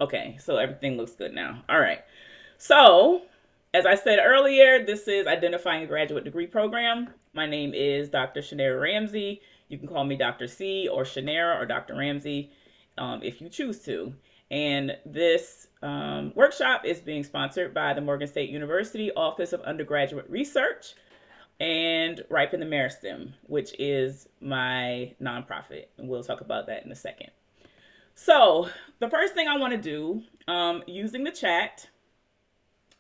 Okay, so everything looks good now. All right. So, as I said earlier, this is Identifying a Graduate Degree Program. My name is Dr. Chenere Ramsey. You can call me Dr. C or Chenere or Dr. Ramsey if you choose to. And this workshop is being sponsored by the Morgan State University Office of Undergraduate Research and Ripen the MeriSTEM, which is my nonprofit. And we'll talk about that in a second. So, the first thing I want to do using the chat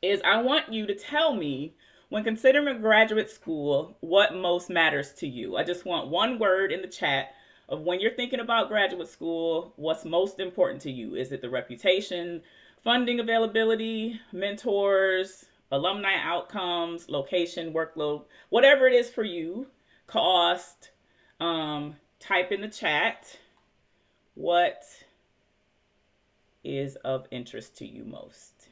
is I want you to tell me, when considering graduate school, what most matters to you. I just want one word in the chat of when you're thinking about graduate school, what's most important to you. Is it the reputation, funding availability, mentors, alumni outcomes, location, workload, whatever it is for you, cost? Type in the chat what is of interest to you most.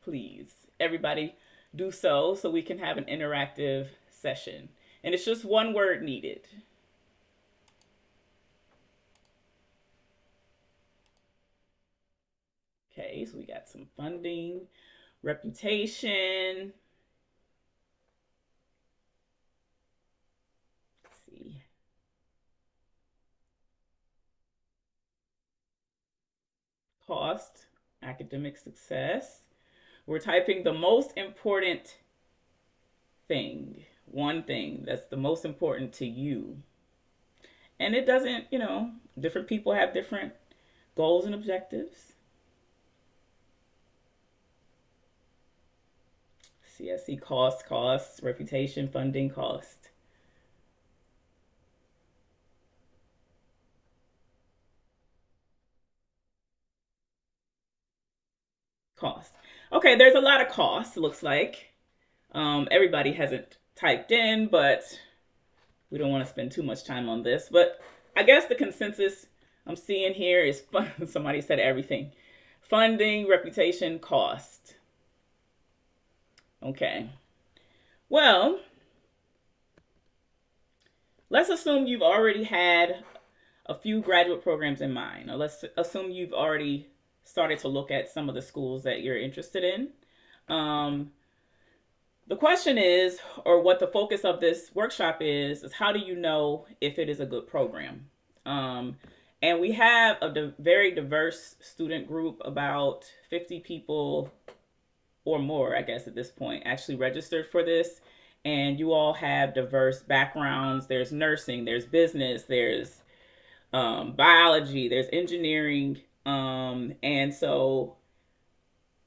Please, everybody, do so we can have an interactive session. And it's just one word needed. Okay, so we got some funding, reputation. Let's see. Cost, academic success. We're typing the most important thing, one thing that's the most important to you. And it doesn't, different people have different goals and objectives. See, I see cost, reputation, funding, cost. Cost. Okay, there's a lot of cost, looks like. Everybody hasn't typed in, but we don't want to spend too much time on this. But I guess the consensus I'm seeing here is somebody said everything. Funding, reputation, cost. Okay. Well, let's assume you've already had a few graduate programs in mind. Or let's assume you've already started to look at some of the schools that you're interested in. The question is, or what the focus of this workshop is how do you know if it is a good program? And we have a very diverse student group, about 50 people or more, I guess, at this point, actually registered for this. And you all have diverse backgrounds. There's nursing, there's business, there's biology, there's engineering. And so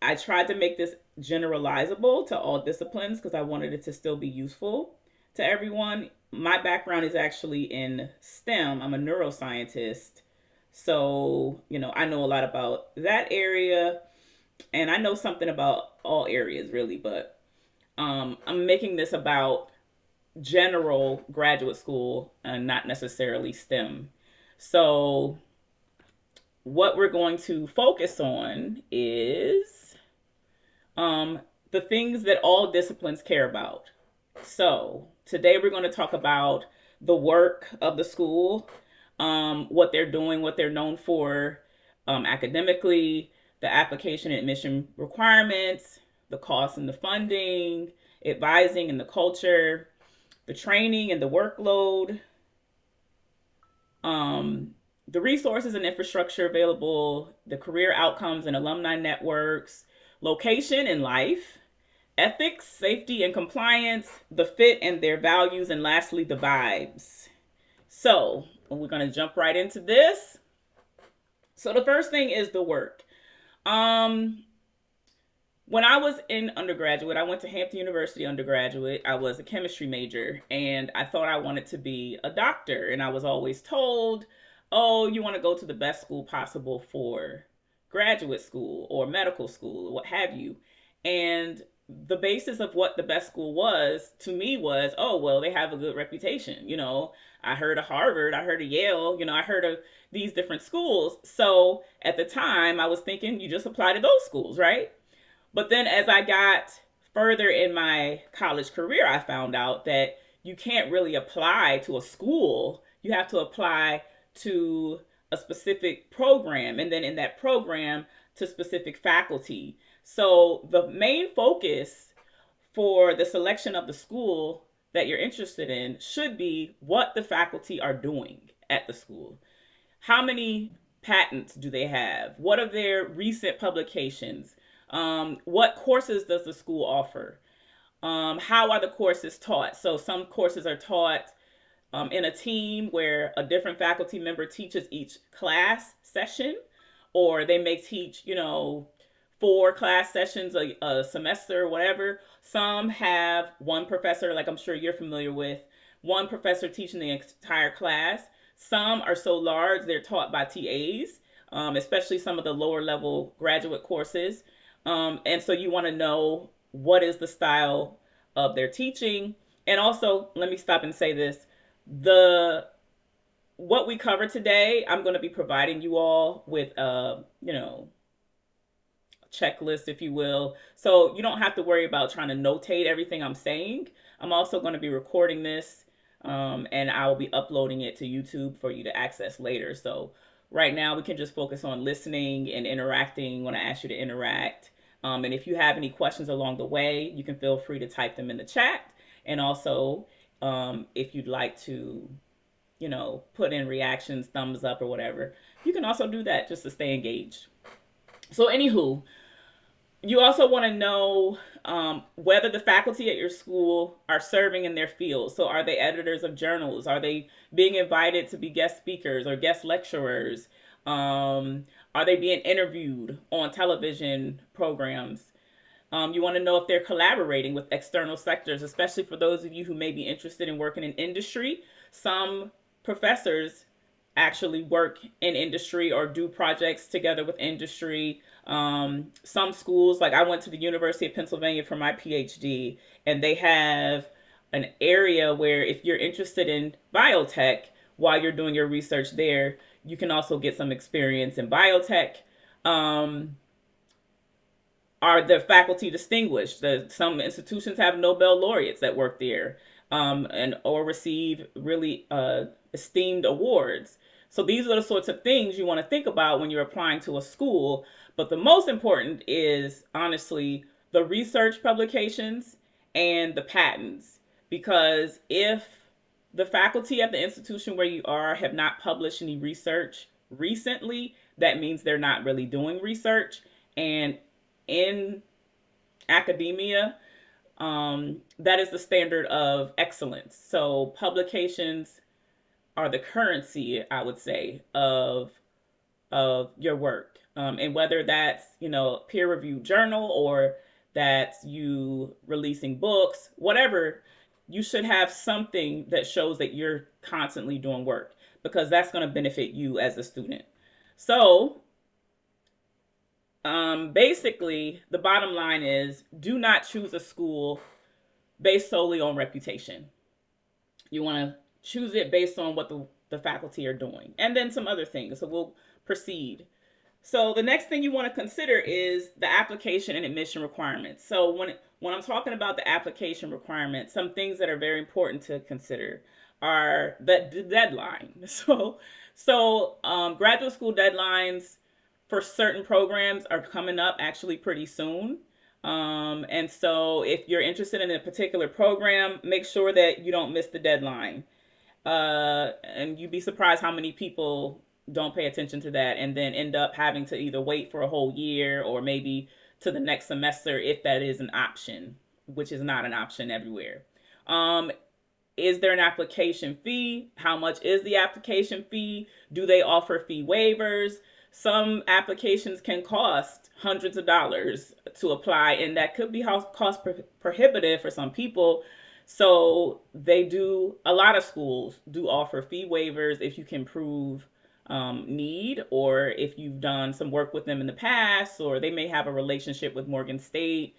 I tried to make this generalizable to all disciplines because I wanted it to still be useful to everyone. My background is actually in STEM. I'm a neuroscientist. So, I know a lot about that area, and I know something about all areas really, but I'm making this about general graduate school and not necessarily STEM. So what we're going to focus on is the things that all disciplines care about. So today we're going to talk about the work of the school, what they're doing, what they're known for academically, the application and admission requirements, the cost and the funding, advising and the culture, the training and the workload, the resources and infrastructure available, the career outcomes and alumni networks, location and life, ethics, safety and compliance, the fit and their values, and lastly, the vibes. So we're going to jump right into this. So the first thing is the work. When I was in undergraduate, I went to Hampton University undergraduate. I was a chemistry major, and I thought I wanted to be a doctor. And I was always told, oh, you want to go to the best school possible for graduate school or medical school or what have you. And the basis of what the best school was to me was, oh, well, they have a good reputation. I heard of Harvard, I heard of Yale, I heard of these different schools. So at the time, I was thinking you just apply to those schools, right? But then as I got further in my college career, I found out that you can't really apply to a school. you have to apply to a specific program, and then in that program to specific faculty. So the main focus for the selection of the school that you're interested in should be what the faculty are doing at the school. How many patents do they have? What are their recent publications? What courses does the school offer? How are the courses taught? So some courses are taught in a team where a different faculty member teaches each class session, or they may teach, 4 class sessions a semester or whatever. Some have one professor, like I'm sure you're familiar with, one professor teaching the entire class. Some are so large they're taught by TAs, especially some of the lower level graduate courses. And so you want to know what is the style of their teaching. And also, let me stop and say this. The what we cover today, I'm going to be providing you all with checklist, if you will. So you don't have to worry about trying to notate everything I'm saying. I'm also going to be recording this, and I will be uploading it to YouTube for you to access later. So right now we can just focus on listening and interacting when I ask you to interact. And if you have any questions along the way, you can feel free to type them in the chat. And also, if you'd like to, put in reactions, thumbs up or whatever, you can also do that just to stay engaged. So anywho, you also want to know whether the faculty at your school are serving in their field. So are they editors of journals? Are they being invited to be guest speakers or guest lecturers? Are they being interviewed on television programs? You want to know if they're collaborating with external sectors, especially for those of you who may be interested in working in industry. Some professors actually work in industry or do projects together with industry. Some schools, like I went to the University of Pennsylvania for my PhD, and they have an area where if you're interested in biotech while you're doing your research there, you can also get some experience in biotech. Are the faculty distinguished? Some institutions have Nobel laureates that work there, and or receive really esteemed awards. So these are the sorts of things you want to think about when you're applying to a school. But the most important is honestly the research publications and the patents. Because if the faculty at the institution where you are have not published any research recently, that means they're not really doing research. And in academia, that is the standard of excellence. So publications are the currency, I would say, of your work, and whether that's peer-reviewed journal or that's you releasing books, whatever, you should have something that shows that you're constantly doing work, because that's going to benefit you as a student. So basically, the bottom line is do not choose a school based solely on reputation. You want to choose it based on what the faculty are doing, and then some other things. So we'll proceed. So the next thing you want to consider is the application and admission requirements. So when I'm talking about the application requirements, some things that are very important to consider are the deadline. So graduate school deadlines for certain programs are coming up actually pretty soon. And so if you're interested in a particular program, make sure that you don't miss the deadline. And you'd be surprised how many people don't pay attention to that and then end up having to either wait for a whole year or maybe to the next semester if that is an option, which is not an option everywhere. Is there an application fee? How much is the application fee? Do they offer fee waivers? Some applications can cost hundreds of dollars to apply, and that could be cost prohibitive for some people. So a lot of schools do offer fee waivers if you can prove need, or if you've done some work with them in the past, or they may have a relationship with Morgan State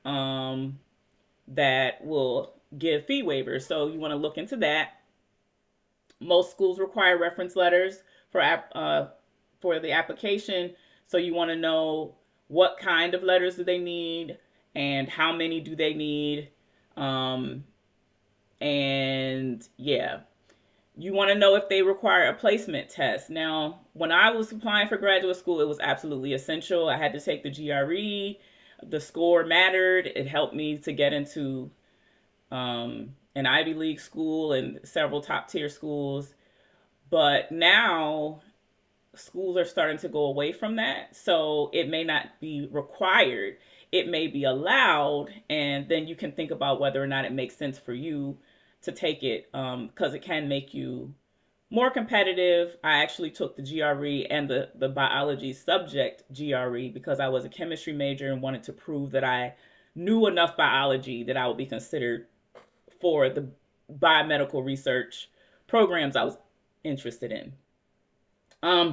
that will give fee waivers. So you want to look into that. Most schools require reference letters for the application. So you want to know what kind of letters do they need and how many do they need. And yeah. You want to know if they require a placement test. Now, when I was applying for graduate school, it was absolutely essential. I had to take the GRE. The score mattered. It helped me to get into an Ivy League school and several top tier schools. But now schools are starting to go away from that. So it may not be required. It may be allowed. And then you can think about whether or not it makes sense for you to take it, because it can make you more competitive. I actually took the GRE and the biology subject GRE because I was a chemistry major and wanted to prove that I knew enough biology that I would be considered for the biomedical research programs I was interested in.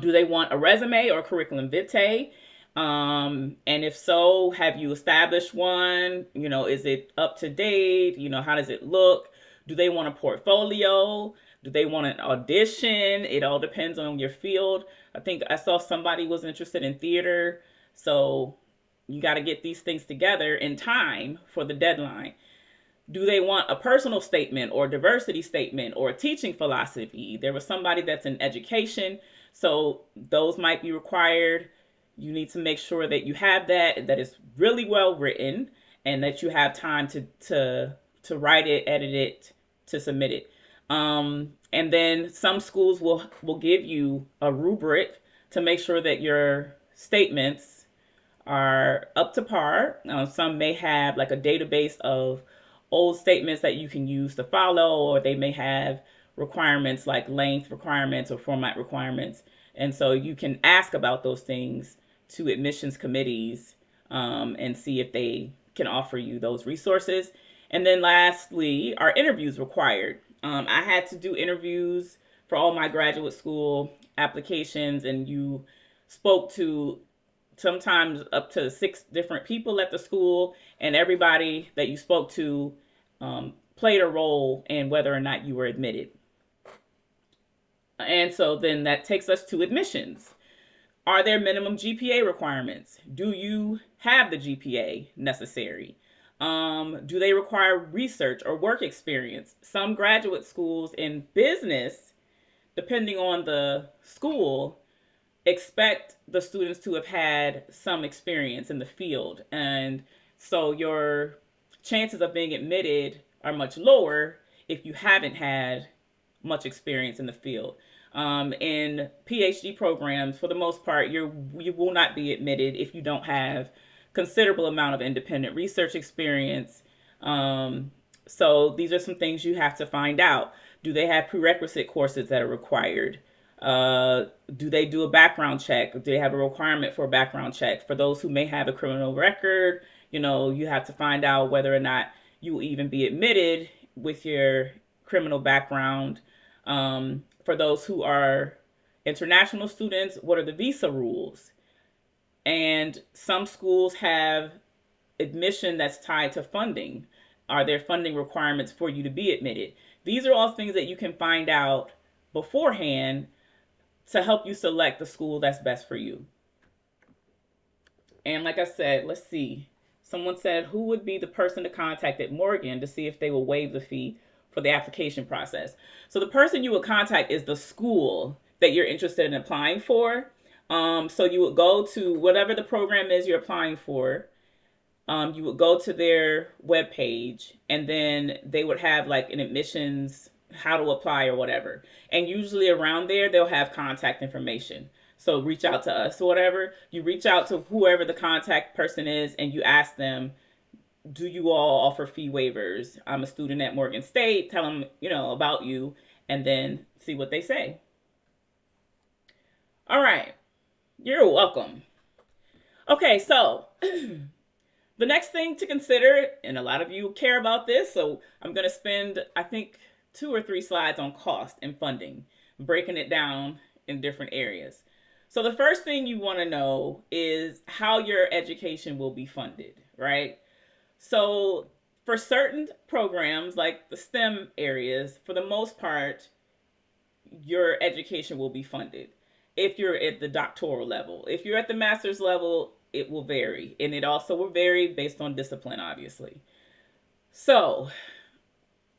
Do they want a resume or curriculum vitae? And if so, have you established one? Is it up to date? How does it look? Do they want a portfolio? Do they want an audition? It all depends on your field. I think I saw somebody was interested in theater. So you got to get these things together in time for the deadline. Do they want a personal statement or diversity statement or a teaching philosophy? There was somebody that's in education, so those might be required. You need to make sure that you have that it's really well written, and that you have time to write it, edit it, to submit it. And then some schools will give you a rubric to make sure that your statements are up to par. Some may have like a database of old statements that you can use to follow, or they may have requirements like length requirements or format requirements. And so you can ask about those things to admissions committees, and see if they can offer you those resources. And then lastly, are interviews required? I had to do interviews for all my graduate school applications, and you spoke to sometimes up to 6 different people at the school, and everybody that you spoke to played a role in whether or not you were admitted. And so then that takes us to admissions. Are there minimum GPA requirements? Do you have the GPA necessary? Do they require research or work experience? Some graduate schools in business, depending on the school, expect the students to have had some experience in the field. And so your chances of being admitted are much lower if you haven't had much experience in the field. In PhD programs, for the most part, you will not be admitted if you don't have considerable amount of independent research experience. So these are some things you have to find out. Do they have prerequisite courses that are required? Do they do a background check? Do they have a requirement for a background check? For those who may have a criminal record, you have to find out whether or not you will even be admitted with your criminal background. For those who are international students, what are the visa rules? And some schools have admission that's tied to funding. Are there funding requirements for you to be admitted? These are all things that you can find out beforehand to help you select the school that's best for you. And like I said, let's see. Someone said, who would be the person to contact at Morgan to see if they will waive the fee for the application process? So the person you would contact is the school that you're interested in applying for. So you would go to whatever the program is you're applying for. You would go to their webpage, and then they would have like an admissions, how to apply or whatever. And usually around there, they'll have contact information. So reach out to us or whatever. You reach out to whoever the contact person is, and you ask them, do you all offer fee waivers? I'm a student at Morgan State. Tell them, about you, and then see what they say. All right. You're welcome. Okay, so the next thing to consider, and a lot of you care about this, so I'm going to spend, I think, 2 or 3 slides on cost and funding, breaking it down in different areas. So the first thing you want to know is how your education will be funded, right? So for certain programs like the STEM areas, for the most part, your education will be funded if you're at the doctoral level. If you're at the master's level, it will vary. And it also will vary based on discipline, obviously. So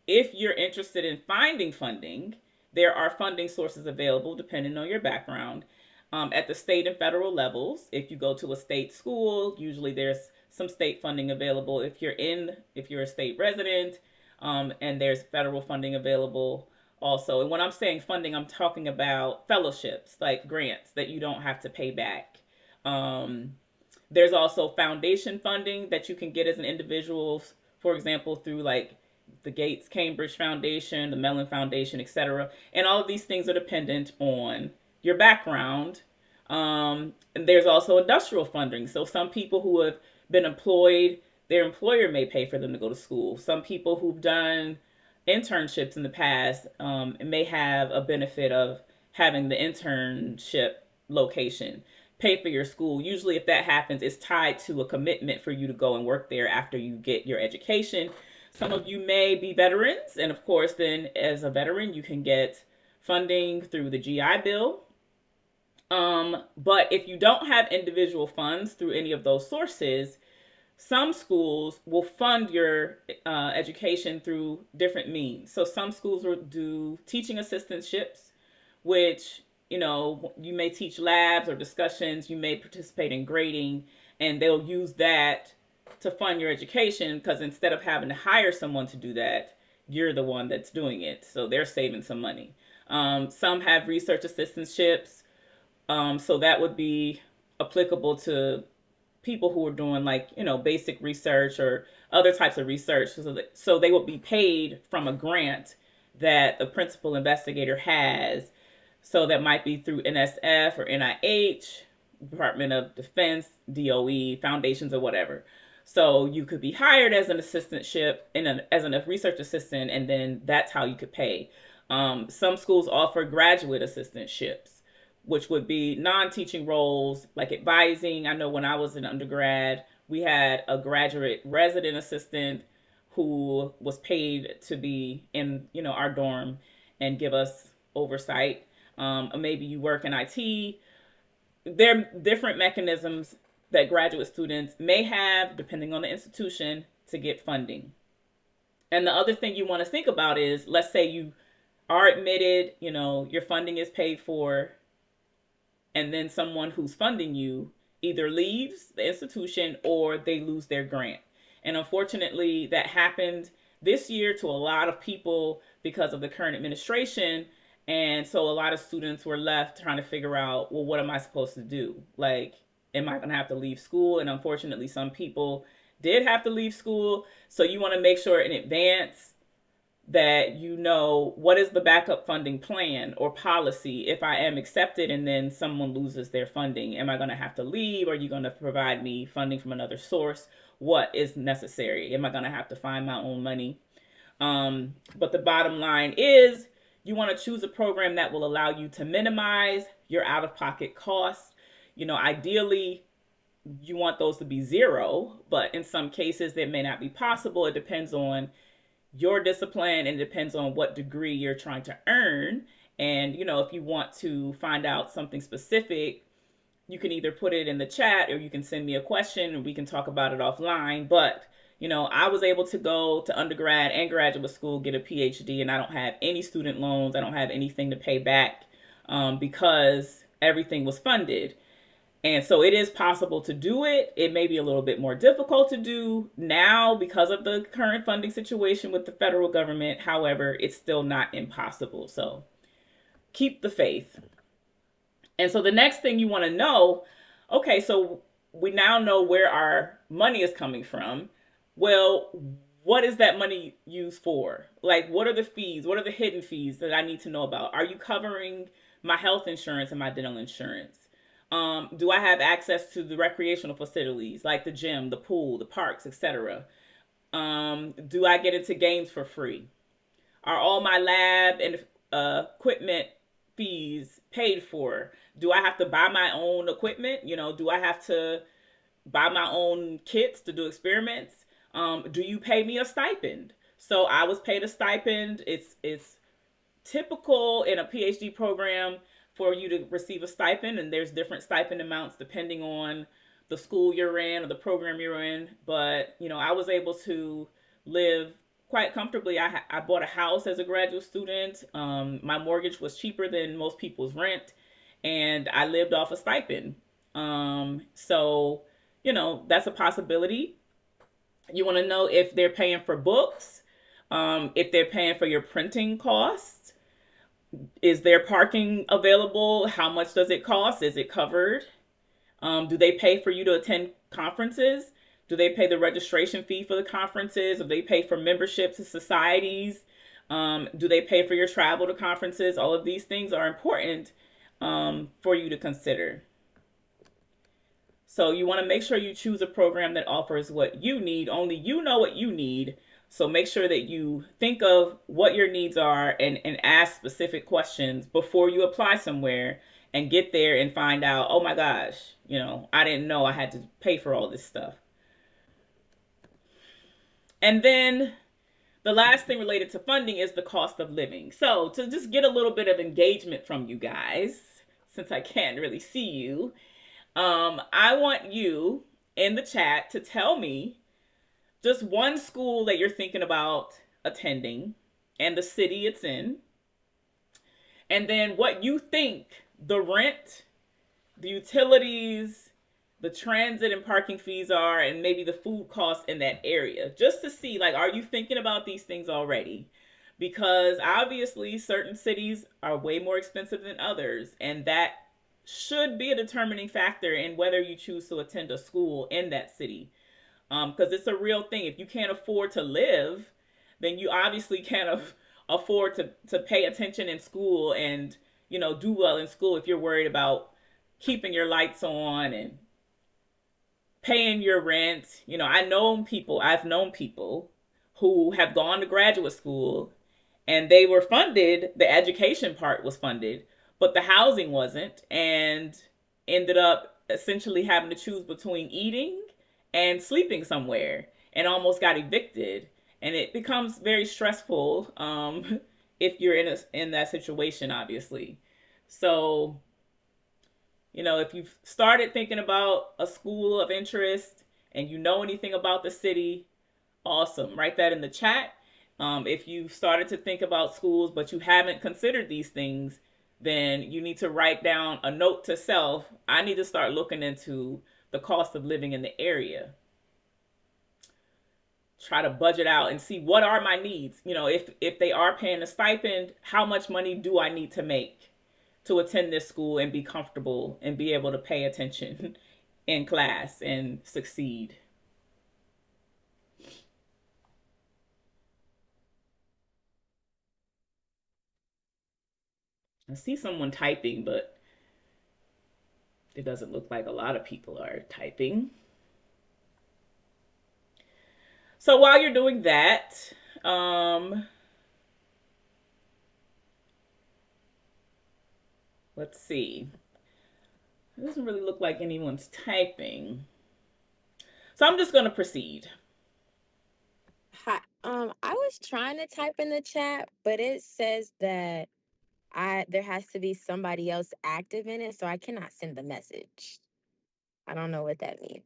if you're interested in finding funding there are funding sources available depending on your background. At the state and federal levels, if you go to a state school, usually there's some state funding available. If you're a state resident, and there's federal funding available also. And when I'm saying funding, I'm talking about fellowships, like grants that you don't have to pay back. Um, there's also foundation funding that you can get as an individual, for example, through like the Gates Cambridge Foundation, the Mellon Foundation, etc. And all of these things are dependent on your background. And there's also industrial funding. So some people who have been employed, their employer may pay for them to go to school. Some people who've done internships in the past may have a benefit of having the internship location pay for your school. Usually, if that happens, it's tied to a commitment for you to go and work there after you get your education. Some of you may be veterans, and of course, then as a veteran, you can get funding through the GI Bill. But if you don't have individual funds through any of those sources, some schools will fund your education through different means. So some schools will do teaching assistantships, which, you may teach labs or discussions, you may participate in grading, and they'll use that to fund your education, because instead of having to hire someone to do that, you're the one that's doing it. So they're saving some money. Some have research assistantships. So that would be applicable to people who are doing basic research or other types of research. So they will be paid from a grant that the principal investigator has. So that might be through NSF or NIH, Department of Defense, DOE, foundations, or whatever. So you could be hired as an assistantship as a research assistant, and then that's how you could pay. Some schools offer graduate assistantships, which would be non-teaching roles like advising. I know when I was an undergrad, we had a graduate resident assistant who was paid to be in, our dorm and give us oversight. Maybe you work in IT. There are different mechanisms that graduate students may have, depending on the institution, to get funding. And the other thing you want to think about is, let's say you are admitted, your funding is paid for, and then someone who's funding you either leaves the institution or they lose their grant. And unfortunately, that happened this year to a lot of people because of the current administration. And so a lot of students were left trying to figure out, well, what am I supposed to do? Like, am I going to have to leave school? And unfortunately, some people did have to leave school. So you want to make sure in advance that you know what is the backup funding plan or policy if I am accepted and then someone loses their funding. Am I going to have to leave? Or are you going to provide me funding from another source? What is necessary? Am I going to have to find my own money? But the bottom line is, you want to choose a program that will allow you to minimize your out-of-pocket costs. Ideally, you want those to be zero, but in some cases, that may not be possible. It depends on your discipline and it depends on what degree you're trying to earn. And, if you want to find out something specific, you can either put it in the chat or you can send me a question and we can talk about it offline. But I was able to go to undergrad and graduate school, get a PhD, and I don't have any student loans. I don't have anything to pay back because everything was funded. And so it is possible to do it. It may be a little bit more difficult to do now because of the current funding situation with the federal government. However, it's still not impossible. So keep the faith. And so the next thing you want to know, okay, so we now know where our money is coming from. Well, what is that money used for? Like, what are the fees? What are the hidden fees that I need to know about? Are you covering my health insurance and my dental insurance? Do I have access to the recreational facilities like the gym, the pool, the parks, etc.? Do I get into games for free? Are all my lab and equipment fees paid for? Do I have to buy my own equipment? Do I have to buy my own kits to do experiments? Do you pay me a stipend? So I was paid a stipend. It's typical in a PhD program for you to receive a stipend, and there's different stipend amounts depending on the school you're in or the program you're in. But, I was able to live quite comfortably. I bought a house as a graduate student. My mortgage was cheaper than most people's rent, and I lived off a stipend. So, that's a possibility. You want to know if they're paying for books, if they're paying for your printing costs. Is there parking available? How much does it cost? Is it covered? Do they pay for you to attend conferences? Do they pay the registration fee for the conferences? Do they pay for memberships to societies? Do they pay for your travel to conferences? All of these things are important for you to consider. So you want to make sure you choose a program that offers what you need. Only you know what you need. So make sure that you think of what your needs are and ask specific questions before you apply somewhere and get there and find out, oh my gosh, I didn't know I had to pay for all this stuff. And then the last thing related to funding is the cost of living. So to just get a little bit of engagement from you guys, since I can't really see you, I want you in the chat to tell me just one school that you're thinking about attending and the city it's in, and then what you think the rent, the utilities, the transit and parking fees are, and maybe the food costs in that area, just to see, like, are you thinking about these things already? Because obviously certain cities are way more expensive than others, and that should be a determining factor in whether you choose to attend a school in that city. Because it's a real thing. If you can't afford to live, then you obviously can't afford to pay attention in school and do well in school if you're worried about keeping your lights on and paying your rent. I've known people who have gone to graduate school and they were funded, the education part was funded, but the housing wasn't, and ended up essentially having to choose between eating and sleeping somewhere and almost got evicted. And it becomes very stressful if you're in that situation, obviously. So, if you've started thinking about a school of interest and you know anything about the city, awesome. Write that in the chat. If you've started to think about schools but you haven't considered these things, then you need to write down a note to self. I need to start looking into the cost of living in the area. Try to budget out and see what are my needs. If they are paying a stipend, how much money do I need to make to attend this school and be comfortable and be able to pay attention in class and succeed. I see someone typing, but it doesn't look like a lot of people are typing. So while you're doing that, let's see. It doesn't really look like anyone's typing. So I'm just going to proceed. Hi. I was trying to type in the chat, but it says that there has to be somebody else active in it, so I cannot send the message. I don't know what that means.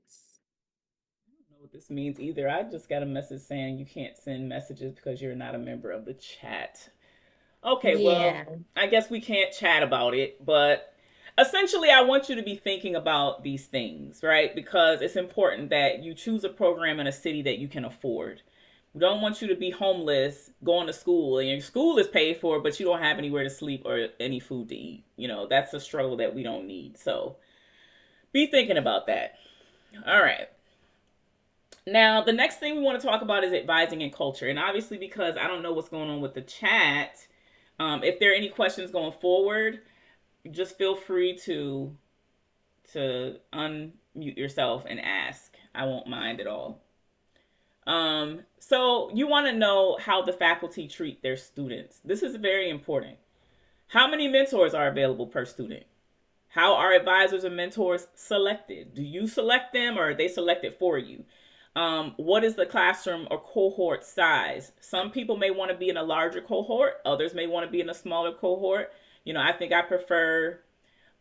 I don't know what this means either. I just got a message saying you can't send messages because you're not a member of the chat. Okay, well, Yeah. I guess we can't chat about it, but essentially, I want you to be thinking about these things, right? Because it's important that you choose a program in a city that you can afford. We don't want you to be homeless going to school and your school is paid for, but you don't have anywhere to sleep or any food to eat. That's a struggle that we don't need. So be thinking about that. All right. Now, the next thing we want to talk about is advising and culture. And obviously, because I don't know what's going on with the chat, if there are any questions going forward, just feel free to unmute yourself and ask. I won't mind at all. So you want to know how the faculty treat their students. This is very important. How many mentors are available per student? How are advisors and mentors selected? Do you select them or are they selected for you? What is the classroom or cohort size? Some people may want to be in a larger cohort. Others may want to be in a smaller cohort. I think I prefer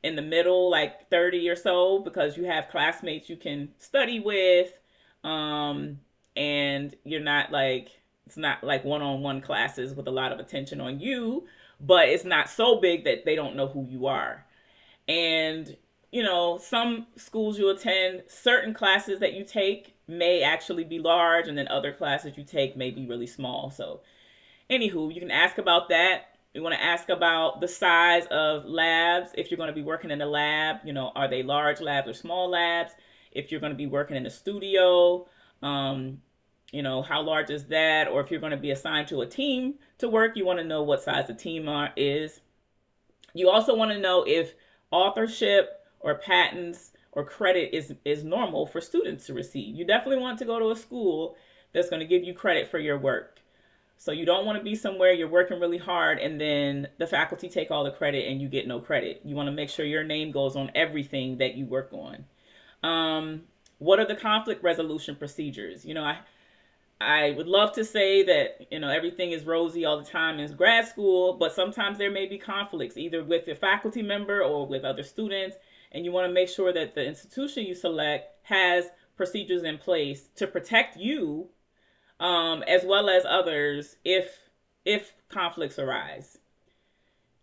in the middle, like 30 or so, because you have classmates you can study with. And you're not like It's not like one-on-one classes with a lot of attention on you, but it's not so big that they don't know who you are. And some schools you attend, certain classes that you take may actually be large, and then other classes you take may be really small. So anywho, you can ask about that. You want to ask about the size of labs. If you're going to be working in a lab, are they large labs or small labs? If you're going to be working in a studio, um, how large is that? Or if you're going to be assigned to a team to work, you want to know what size the team is. You also want to know if authorship or patents or credit is normal for students to receive. You definitely want to go to a school that's going to give you credit for your work. So you don't want to be somewhere you're working really hard and then the faculty take all the credit and you get no credit. You want to make sure your name goes on everything that you work on. What are the conflict resolution procedures? I would love to say that everything is rosy all the time in grad school, but sometimes there may be conflicts either with the faculty member or with other students, and you want to make sure that the institution you select has procedures in place to protect you, as well as others if conflicts arise.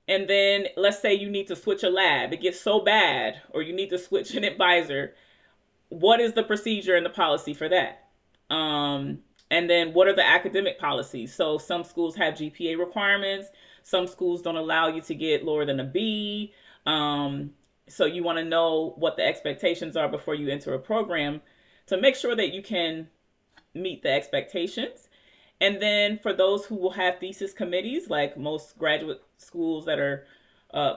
And then let's say you need to switch a lab, it gets so bad, or you need to switch an advisor. What is the procedure and the policy for that? And then what are the academic policies? So some schools have GPA requirements. Some schools don't allow you to get lower than a B. So you want to know what the expectations are before you enter a program to make sure that you can meet the expectations. And then for those who will have thesis committees, like most graduate schools that are,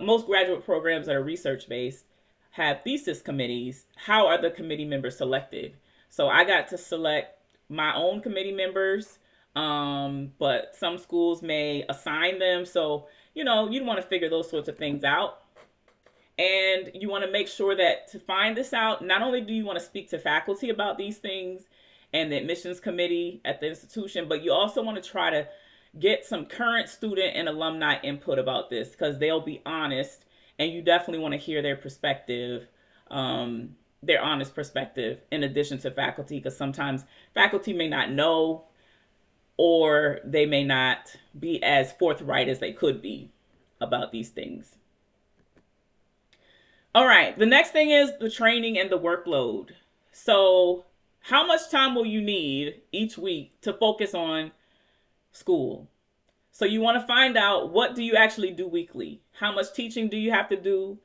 most graduate programs that are research based have thesis committees. How are the committee members selected? So I got to select my own committee members, but some schools may assign them. So, you want to figure those sorts of things out. And you want to make sure that to find this out, not only do you want to speak to faculty about these things and the admissions committee at the institution, but you also want to try to get some current student and alumni input about this because they'll be honest and you definitely want to hear their perspective, their honest perspective in addition to faculty, because sometimes faculty may not know or they may not be as forthright as they could be about these things. All right, the next thing is the training and the workload. So how much time will you need each week to focus on school? So you want to find out, what do you actually do weekly? How much teaching do you have to do?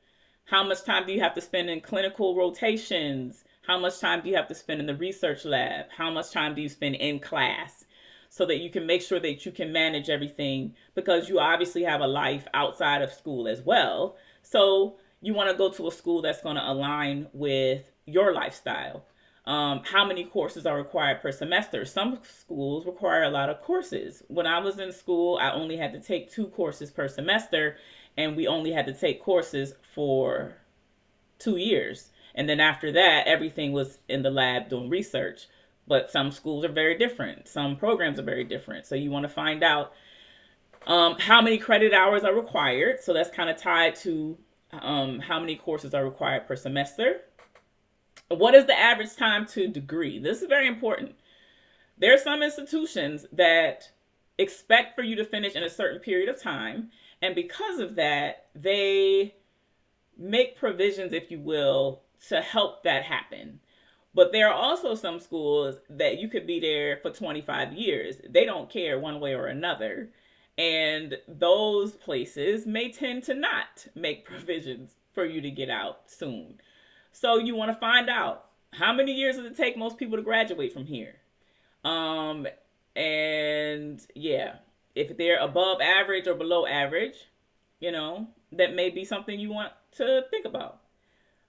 How much time do you have to spend in clinical rotations? How much time do you have to spend in the research lab? How much time do you spend in class? So that you can make sure that you can manage everything, because you obviously have a life outside of school as well. So you want to go to a school that's going to align with your lifestyle. How many courses are required per semester? Some schools require a lot of courses. When I was in school, I only had to take 2 courses per semester, and we only had to take courses for 2 years. And then after that, everything was in the lab doing research. But some schools are very different. Some programs are very different. So you want to find out how many credit hours are required. So that's kind of tied to how many courses are required per semester. What is the average time to degree? This is very important. There are some institutions that expect for you to finish in a certain period of time. And because of that, they make provisions, if you will, to help that happen. But there are also some schools that you could be there for 25 years. They don't care one way or another. And those places may tend to not make provisions for you to get out soon. So you want to find out, how many years does it take most people to graduate from here? And yeah, if they're above average or below average, that may be something you want to think about.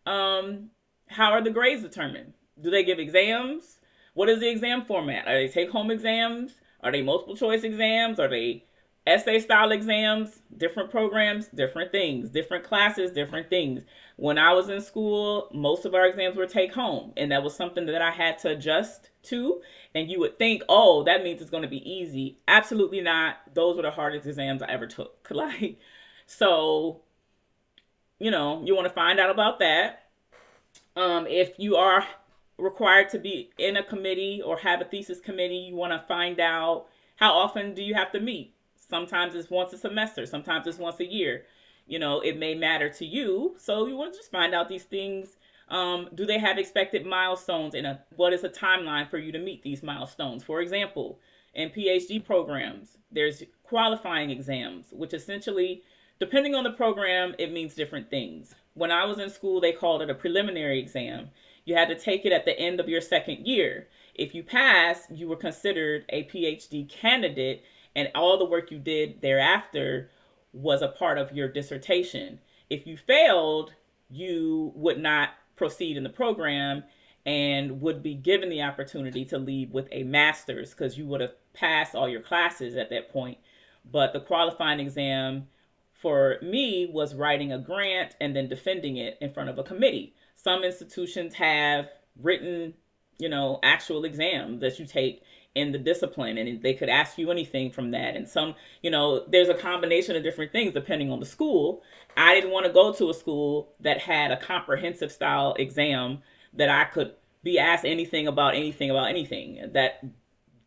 How are the grades determined? Do they give exams? What is the exam format? Are they take-home exams? Are they multiple choice exams? Are they essay style exams? Different programs, different things. Different classes, different things. When I was in school, most of our exams were take home, and that was something that I had to adjust to. And you would think, oh, that means it's going to be easy. Absolutely not. Those were the hardest exams I ever took. So, you want to find out about that. If you are required to be in a committee or have a thesis committee, you want to find out How often do you have to meet? Sometimes it's once a semester, sometimes it's once a year. It may matter to you, so you want to just find out these things. Do they have expected milestones, and what is a timeline for you to meet these milestones? For example, in PhD programs, there's qualifying exams, which essentially, depending on the program, it means different things. When I was in school, they called it a preliminary exam. You had to take it at the end of your second year. If you passed, you were considered a PhD candidate, and all the work you did thereafter was a part of your dissertation. If you failed, you would not proceed in the program and would be given the opportunity to leave with a master's because you would have passed all your classes at that point. But the qualifying exam for me was writing a grant and then defending it in front of a committee. Some institutions have written, actual exams that you take in the discipline, and they could ask you anything from that. And some, there's a combination of different things depending on the school. I didn't want to go to a school that had a comprehensive style exam that I could be asked anything about anything about anything. That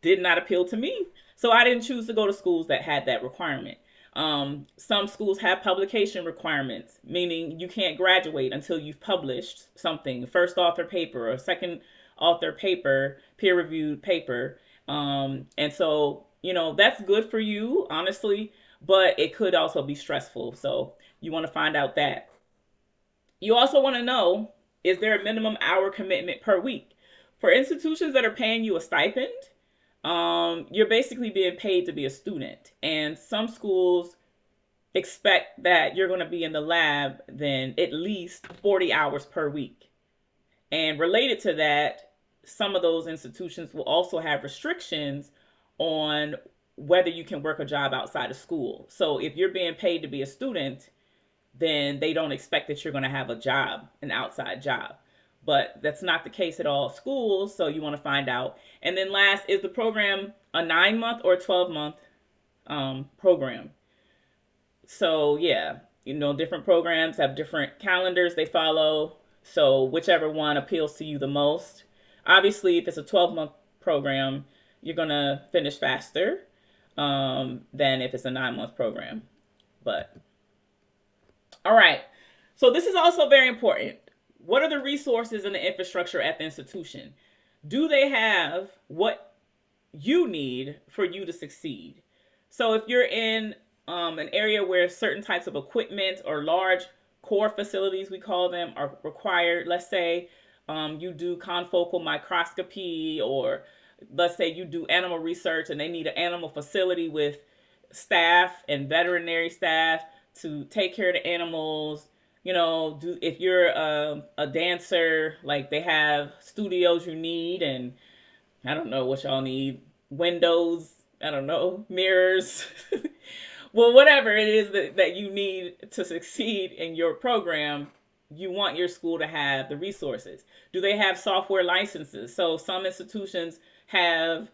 did not appeal to me. So I didn't choose to go to schools that had that requirement. Some schools have publication requirements, meaning you can't graduate until you've published something, first author paper or second author paper, peer reviewed paper. And so, that's good for you, honestly, but it could also be stressful. So you want to find out that. You also want to know, is there a minimum hour commitment per week? For institutions that are paying you a stipend, you're basically being paid to be a student. And some schools expect that you're going to be in the lab then at least 40 hours per week. And related to that, some of those institutions will also have restrictions on whether you can work a job outside of school. So if you're being paid to be a student, then they don't expect that you're going to have a job, an outside job. But that's not the case at all schools, so you want to find out. And then last, is the program a 9-month or 12-month program? So yeah, different programs have different calendars they follow. So whichever one appeals to you the most. Obviously, if it's a 12-month program, you're going to finish faster than if it's a 9-month program. But all right. So this is also very important. What are the resources and the infrastructure at the institution? Do they have what you need for you to succeed? So if you're in an area where certain types of equipment or large core facilities, we call them, are required, let's say you do confocal microscopy, or let's say you do animal research and they need an animal facility with staff and veterinary staff to take care of the animals. If you're a dancer, like they have studios you need, and I don't know what y'all need, windows, I don't know, mirrors. Well, whatever it is that you need to succeed in your program, you want your school to have the resources. Do they have software licenses? So some institutions have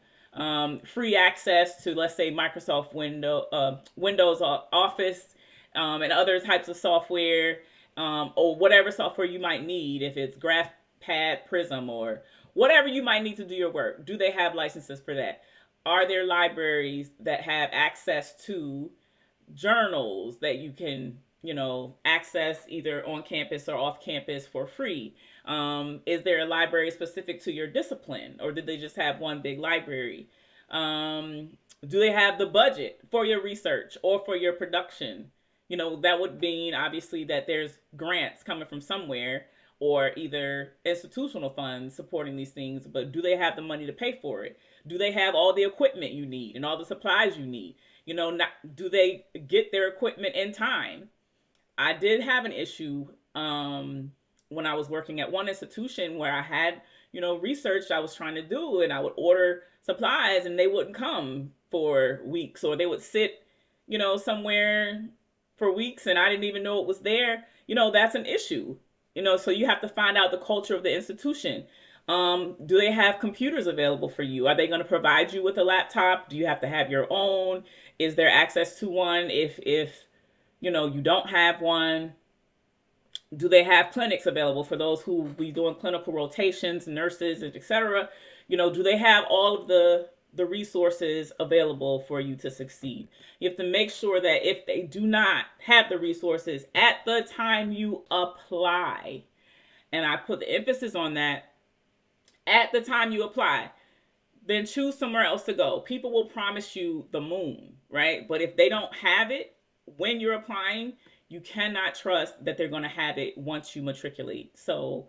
free access to, let's say, Microsoft Windows Office, and other types of software, or whatever software you might need, if it's GraphPad, Prism, or whatever you might need to do your work. Do they have licenses for that? Are there libraries that have access to journals that you can, access either on campus or off campus for free? Is there a library specific to your discipline, or did they just have one big library? Do they have the budget for your research or for your production? That would mean obviously that there's grants coming from somewhere, or either institutional funds supporting these things, but do they have the money to pay for it? Do they have all the equipment you need and all the supplies you need? Do they get their equipment in time? I did have an issue when I was working at one institution where I had, research I was trying to do, and I would order supplies and they wouldn't come for weeks, or they would sit, somewhere for weeks and I didn't even know it was there. That's an issue. So you have to find out the culture of the institution. Do they have computers available for you? Are they going to provide you with a laptop? Do you have to have your own? Is there access to one if you don't have one? Do they have clinics available for those who will be doing clinical rotations, nurses, etc.? Do they have all of the the resources available for you to succeed. You have to make sure that if they do not have the resources at the time you apply, and I put the emphasis on that, at the time you apply, then choose somewhere else to go. People will promise you the moon, right? But if they don't have it when you're applying, you cannot trust that they're going to have it once you matriculate. So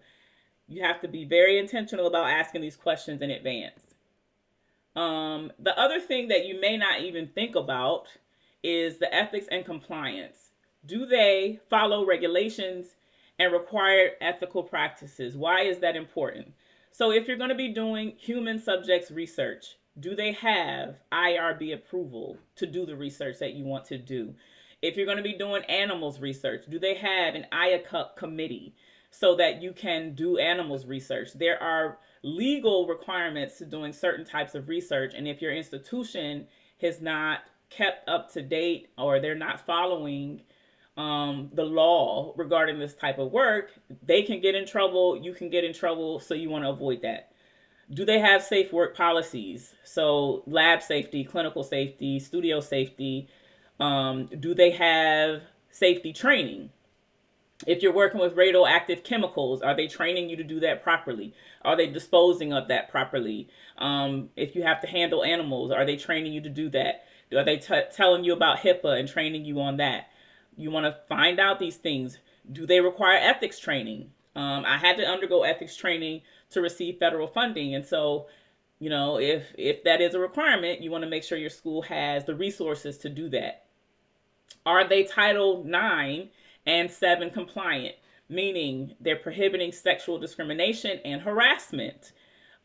you have to be very intentional about asking these questions in advance. The other thing that you may not even think about is the ethics and compliance. Do they follow regulations and required ethical practices? Why is that important? So, if you're going to be doing human subjects research, do they have IRB approval to do the research that you want to do? If you're going to be doing animals research, do they have an IACUP committee so that you can do animals research? There are legal requirements to doing certain types of research, and if your institution has not kept up to date or they're not following the law regarding this type of work, they can get in trouble, you can get in trouble, so you want to avoid that. Do they have safe work policies? So lab safety, clinical safety, studio safety. Do they have safety training? If you're working with radioactive chemicals, are they training you to do that properly? Are they disposing of that properly? If you have to handle animals, are they training you to do that? Are they telling you about HIPAA and training you on that? You want to find out these things. Do they require ethics training? I had to undergo ethics training to receive federal funding, and so if that is a requirement, you want to make sure your school has the resources to do that. Are they Title 9 and 7 compliant? Meaning they're prohibiting sexual discrimination and harassment.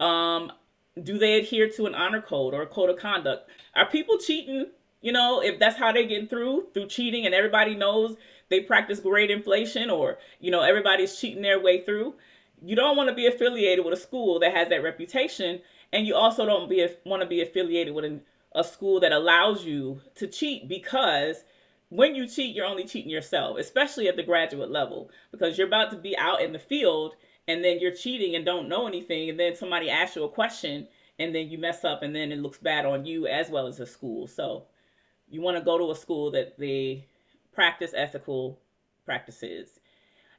Do they adhere to an honor code or a code of conduct? Are people cheating? If that's how they get through cheating, and everybody knows they practice grade inflation, or everybody's cheating their way through. You don't want to be affiliated with a school that has that reputation, and you also don't want to be affiliated with a school that allows you to cheat, because when you cheat, you're only cheating yourself, especially at the graduate level, because you're about to be out in the field and then you're cheating and don't know anything, and then somebody asks you a question and then you mess up, and then it looks bad on you as well as the school. So you want to go to a school that they practice ethical practices.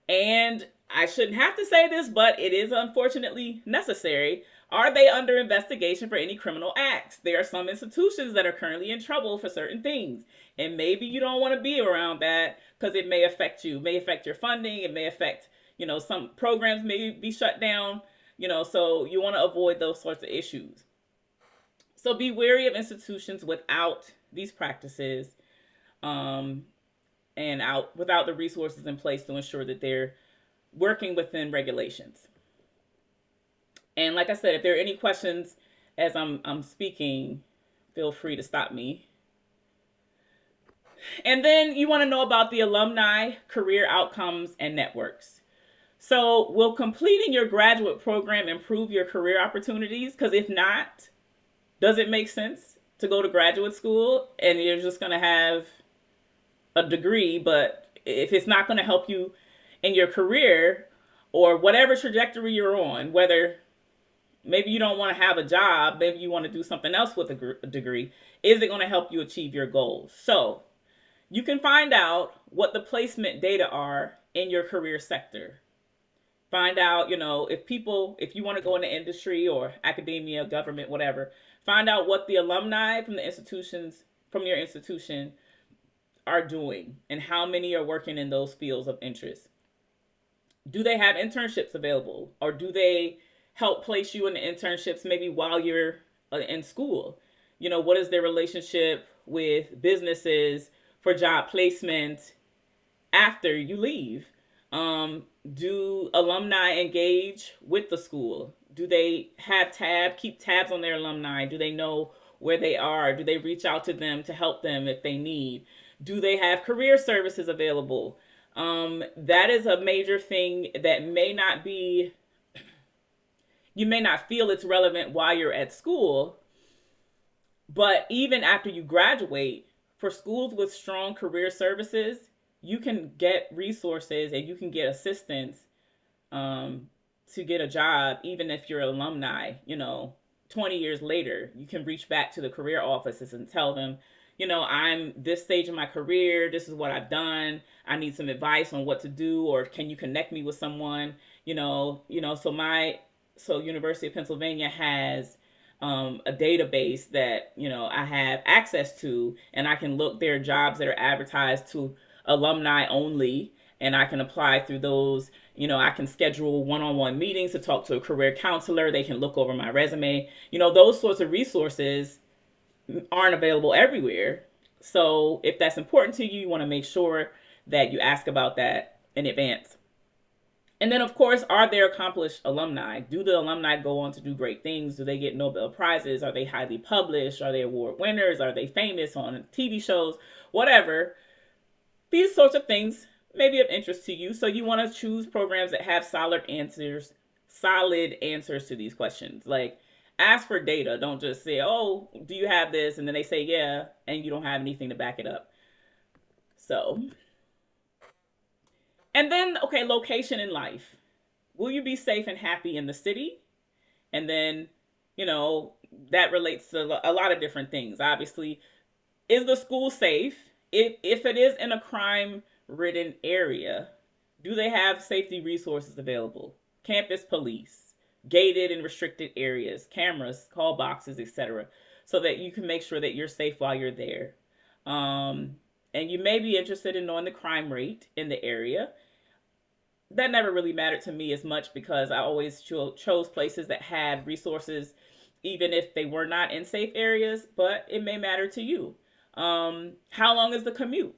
And I shouldn't have to say this, but it is unfortunately necessary. Are they under investigation for any criminal acts? There are some institutions that are currently in trouble for certain things. And maybe you don't want to be around that because it may affect you. It may affect your funding. It may affect, some programs may be shut down. So you want to avoid those sorts of issues. So be wary of institutions without these practices, and without the resources in place to ensure that they're working within regulations. And like I said, if there are any questions as I'm speaking, feel free to stop me. And then you want to know about the alumni career outcomes and networks. So will completing your graduate program improve your career opportunities? Because if not, does it make sense to go to graduate school and you're just going to have a degree, but if it's not going to help you in your career or whatever trajectory you're on, whether maybe you don't want to have a job, maybe you want to do something else with a degree, is it going to help you achieve your goals? So you can find out what the placement data are in your career sector. Find out, if you want to go into industry or academia, government, whatever, find out what the alumni from your institution are doing and how many are working in those fields of interest. Do they have internships available, or do they help place you in the internships maybe while you're in school? What is their relationship with businesses for job placement after you leave? Do alumni engage with the school? Do they keep tabs on their alumni? Do they know where they are? Do they reach out to them to help them if they need? Do they have career services available? That is a major thing that you may not feel it's relevant while you're at school, but even after you graduate, for schools with strong career services, you can get resources and you can get assistance to get a job, even if you're an alumni, 20 years later, you can reach back to the career offices and tell them, I'm this stage in my career. This is what I've done. I need some advice on what to do, or can you connect me with someone? So University of Pennsylvania has a database that I have access to, and I can look. There are jobs that are advertised to alumni only, and I can apply through those. I can schedule one-on-one meetings to talk to a career counselor. They can look over my resume. Those sorts of resources aren't available everywhere. So if that's important to you, you want to make sure that you ask about that in advance. And then, of course, are there accomplished alumni? Do the alumni go on to do great things? Do they get Nobel Prizes? Are they highly published? Are they award winners? Are they famous on TV shows? Whatever. These sorts of things may be of interest to you. So you want to choose programs that have solid answers to these questions. Like, ask for data. Don't just say, oh, do you have this? And then they say, yeah, and you don't have anything to back it up. So, and then, okay, location in life. Will you be safe and happy in the city? And then, you know, that relates to a lot of different things. Obviously, is the school safe? If it is in a crime ridden area, do they have safety resources available? Campus police, gated and restricted areas, cameras, call boxes, etc., so that you can make sure that you're safe while you're there. And you may be interested in knowing the crime rate in the area. That never really mattered to me as much because I always chose places that had resources, even if they were not in safe areas, but it may matter to you. How long is the commute?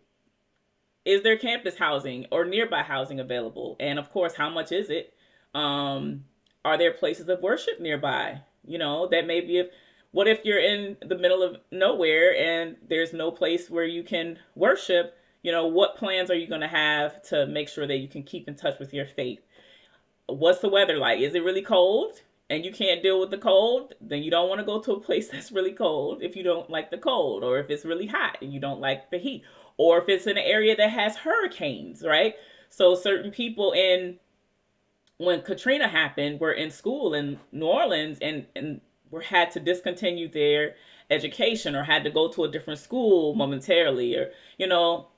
Is there campus housing or nearby housing available? And of course, how much is it? Are there places of worship nearby? That may be if what if you're in the middle of nowhere and there's no place where you can worship? What plans are you going to have to make sure that you can keep in touch with your faith? What's the weather like? Is it really cold and you can't deal with the cold? Then you don't want to go to a place that's really cold if you don't like the cold, or if it's really hot and you don't like the heat, or if it's in an area that has hurricanes, right? So certain people in when Katrina happened were in school in New Orleans and were had to discontinue their education or had to go to a different school momentarily, or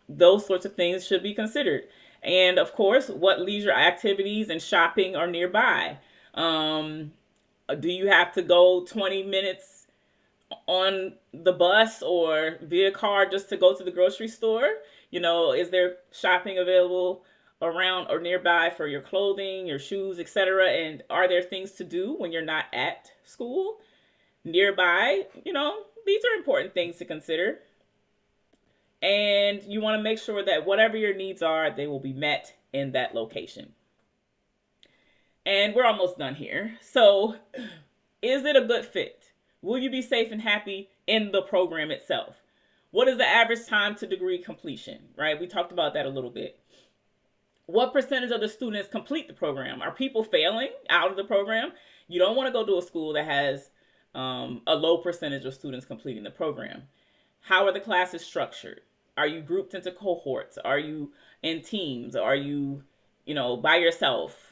those sorts of things should be considered. And of course, what leisure activities and shopping are nearby? um, do you have to go 20 minutes on the bus or via car just to go to the grocery store? Is there shopping available around or nearby for your clothing, your shoes, etc.? And are there things to do when you're not at school nearby? These are important things to consider. And you want to make sure that whatever your needs are, they will be met in that location. And we're almost done here. So, is it a good fit? Will you be safe and happy in the program itself? What is the average time to degree completion, right? We talked about that a little bit. What percentage of the students complete the program? Are people failing out of the program? You don't want to go to a school that has a low percentage of students completing the program. How are the classes structured? Are you grouped into cohorts? Are you in teams? Are you, by yourself?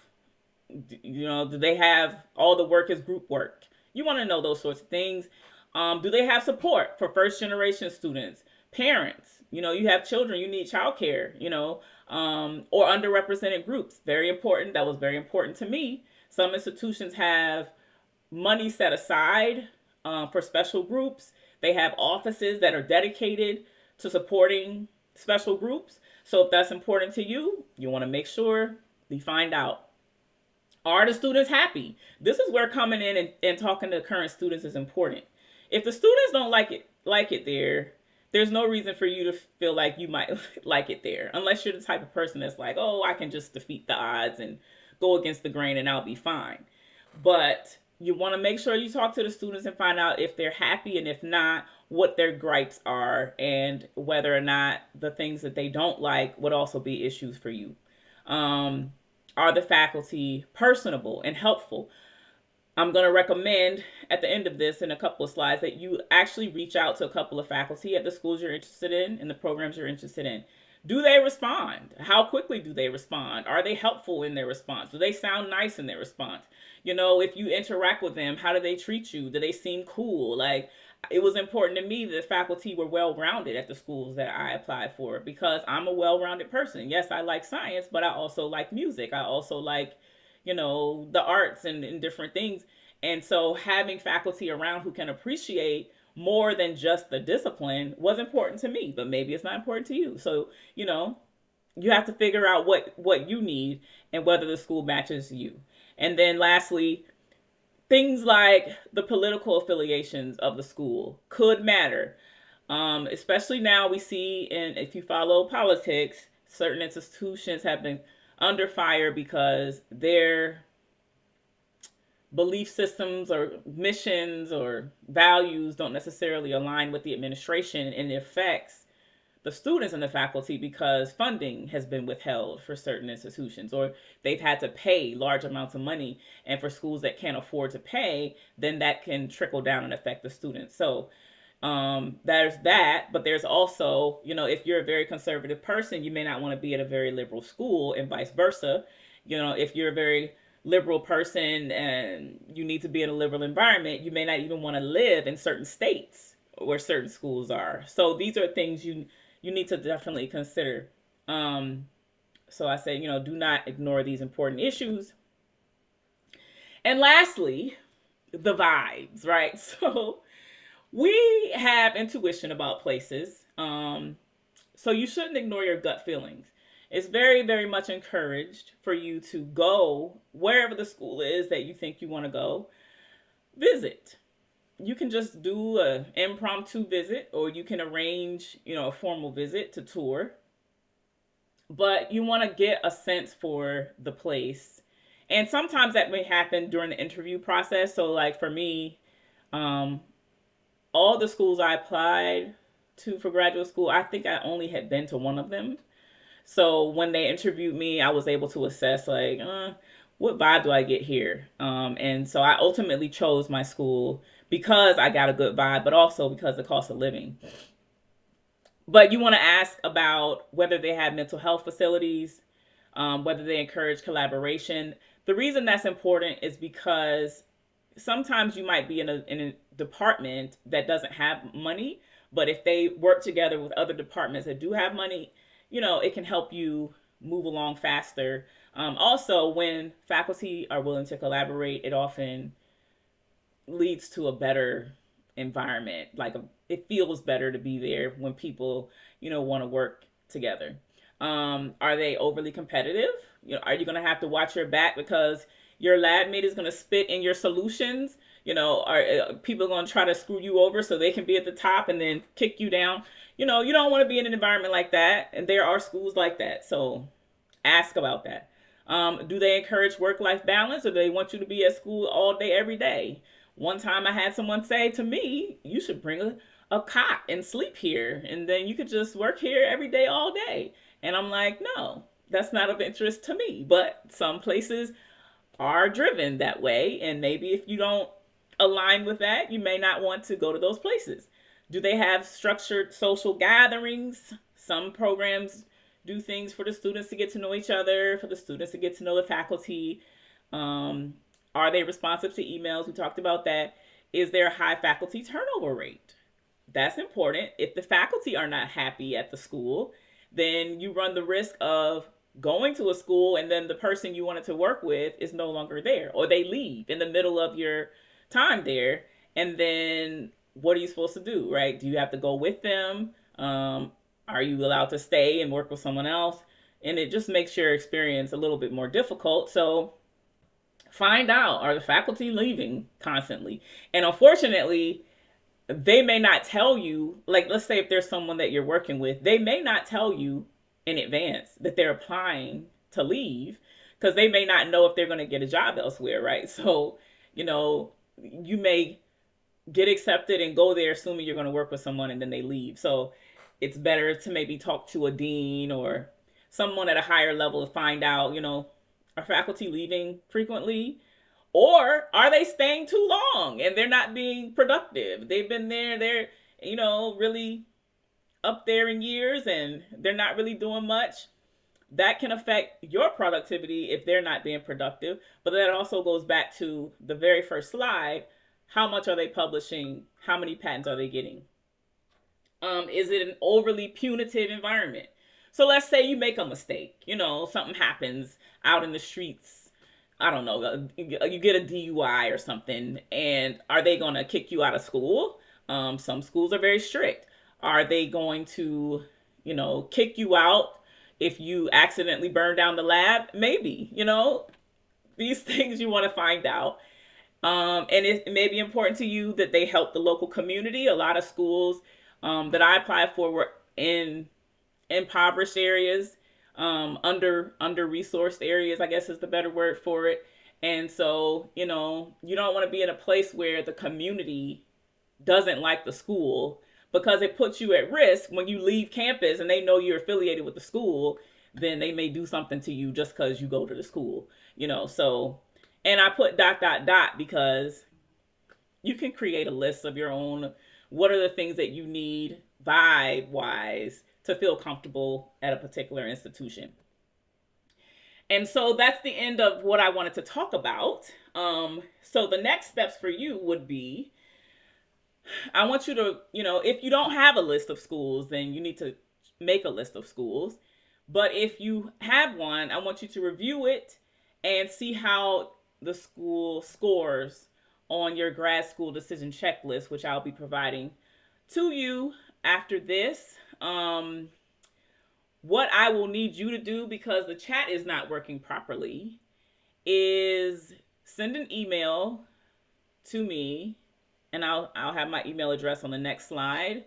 Do they have all the work is group work? You want to know those sorts of things. Do they have support for first generation students, parents? You have children, you need childcare, or underrepresented groups. Very important. That was very important to me. Some institutions have money set aside for special groups. They have offices that are dedicated to supporting special groups. So if that's important to you, you want to make sure you find out. Are the students happy? This is where coming in and talking to current students is important. If the students don't like it there, there's no reason for you to feel like you might like it there, unless you're the type of person that's like, oh, I can just defeat the odds and go against the grain and I'll be fine. But you want to make sure you talk to the students and find out if they're happy, and if not, what their gripes are, and whether or not the things that they don't like would also be issues for you. Um, are the faculty personable and helpful? I'm going to recommend at the end of this in a couple of slides that you actually reach out to a couple of faculty at the schools you're interested in and the programs you're interested in. Do they respond? How quickly do they respond? Are they helpful in their response? Do they sound nice in their response? If you interact with them, how do they treat you? Do they seem cool? Like, it was important to me that the faculty were well rounded at the schools that I applied for, because I'm a well rounded person. Yes, I like science, but I also like music. I also like, the arts and different things. And so having faculty around who can appreciate more than just the discipline was important to me, but maybe it's not important to you. So, you know, you have to figure out what you need and whether the school matches you. And then lastly, things like the political affiliations of the school could matter. Especially now we see, and if you follow politics, certain institutions have been under fire because their belief systems or missions or values don't necessarily align with the administration, and it affects the students and the faculty because funding has been withheld for certain institutions, or they've had to pay large amounts of money. And for schools that can't afford to pay, then that can trickle down and affect the students. So there's that, but there's also, if you're a very conservative person, you may not want to be at a very liberal school, and vice versa. If you're a very liberal person and you need to be in a liberal environment, you may not even want to live in certain states where certain schools are. So these are things you need to definitely consider. So I say, do not ignore these important issues. And lastly, the vibes, right? So we have intuition about places. So you shouldn't ignore your gut feelings. It's very, very much encouraged for you to go wherever the school is that you think you want to go. Visit. You can just do an impromptu visit, or you can arrange, a formal visit to tour. But you want to get a sense for the place. And sometimes that may happen during the interview process. So, like for me, um, all the schools I applied to for graduate school, I think I only had been to one of them. So when they interviewed me, I was able to assess, like, what vibe do I get here? And so I ultimately chose my school because I got a good vibe, but also because of the cost of living. But you want to ask about whether they have mental health facilities, whether they encourage collaboration. The reason that's important is because sometimes you might be in a department that doesn't have money, but if they work together with other departments that do have money, it can help you move along faster. Also, when faculty are willing to collaborate, it often leads to a better environment. Like, it feels better to be there when people, want to work together. Are they overly competitive? Are you going to have to watch your back because your lab mate is going to spit in your solutions? Are people going to try to screw you over so they can be at the top and then kick you down? You don't want to be in an environment like that. And there are schools like that. So ask about that. Do they encourage work-life balance, or do they want you to be at school all day, every day? One time I had someone say to me, you should bring a cot and sleep here, and then you could just work here every day, all day. And I'm like, no, that's not of interest to me. But some places are driven that way, and maybe if you don't align with that, you may not want to go to those places. Do they have structured social gatherings? Some programs do things for the students to get to know each other, for the students to get to know the faculty. Are they responsive to emails? We talked about that. Is there a high faculty turnover rate? That's important. If the faculty are not happy at the school, then you run the risk of going to a school and then the person you wanted to work with is no longer there, or they leave in the middle of your time there. And then what are you supposed to do, right? Do you have to go with them? Are you allowed to stay and work with someone else? And it just makes your experience a little bit more difficult. So find out, are the faculty leaving constantly? And unfortunately, they may not tell you, like, let's say if there's someone that you're working with, they may not tell you in advance that they're applying to leave, because they may not know if they're going to get a job elsewhere, right? So, you may get accepted and go there assuming you're going to work with someone, and then they leave. So it's better to maybe talk to a dean or someone at a higher level to find out, are faculty leaving frequently? Or are they staying too long and they're not being productive? They've been there, they're, really up there in years and they're not really doing much, that can affect your productivity if they're not being productive. But that also goes back to the very first slide. How much are they publishing? How many patents are they getting? Is it an overly punitive environment? So let's say you make a mistake, something happens out in the streets. I don't know, you get a DUI or something, and are they going to kick you out of school? Some schools are very strict. Are they going to, kick you out if you accidentally burn down the lab? Maybe, these things you want to find out. And it may be important to you that they help the local community. A lot of schools that I applied for were in impoverished areas, under resourced areas, I guess is the better word for it. And so, you don't want to be in a place where the community doesn't like the school, because it puts you at risk when you leave campus and they know you're affiliated with the school. Then they may do something to you just because you go to the school, so. And I put dot dot dot because you can create a list of your own. What are the things that you need vibe wise to feel comfortable at a particular institution? And so that's the end of what I wanted to talk about. So the next steps for you would be, I want you to, if you don't have a list of schools, then you need to make a list of schools. But if you have one, I want you to review it and see how the school scores on your grad school decision checklist, which I'll be providing to you after this. What I will need you to do, because the chat is not working properly, is send an email to me, and I'll have my email address on the next slide.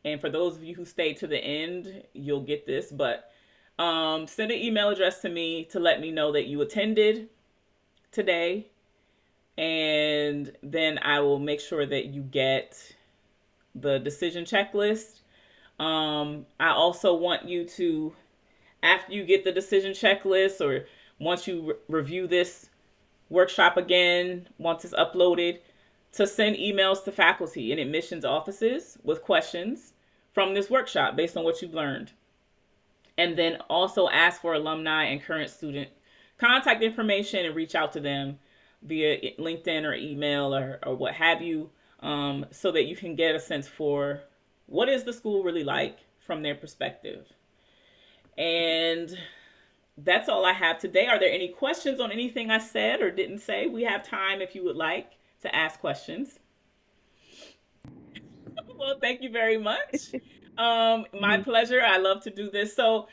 And for those of you who stay to the end, you'll get this. But send an email address to me to let me know that you attended today, and then I will make sure that you get the decision checklist. I also want you to, after you get the decision checklist, or once you review this workshop again, once it's uploaded, to send emails to faculty and admissions offices with questions from this workshop based on what you've learned. And then also ask for alumni and current student contact information and reach out to them via LinkedIn or email, or what have you, so that you can get a sense for what is the school really like from their perspective. And that's all I have today. Are there any questions on anything I said or didn't say? We have time if you would like to ask questions. Well, thank you very much. My pleasure. I love to do this. So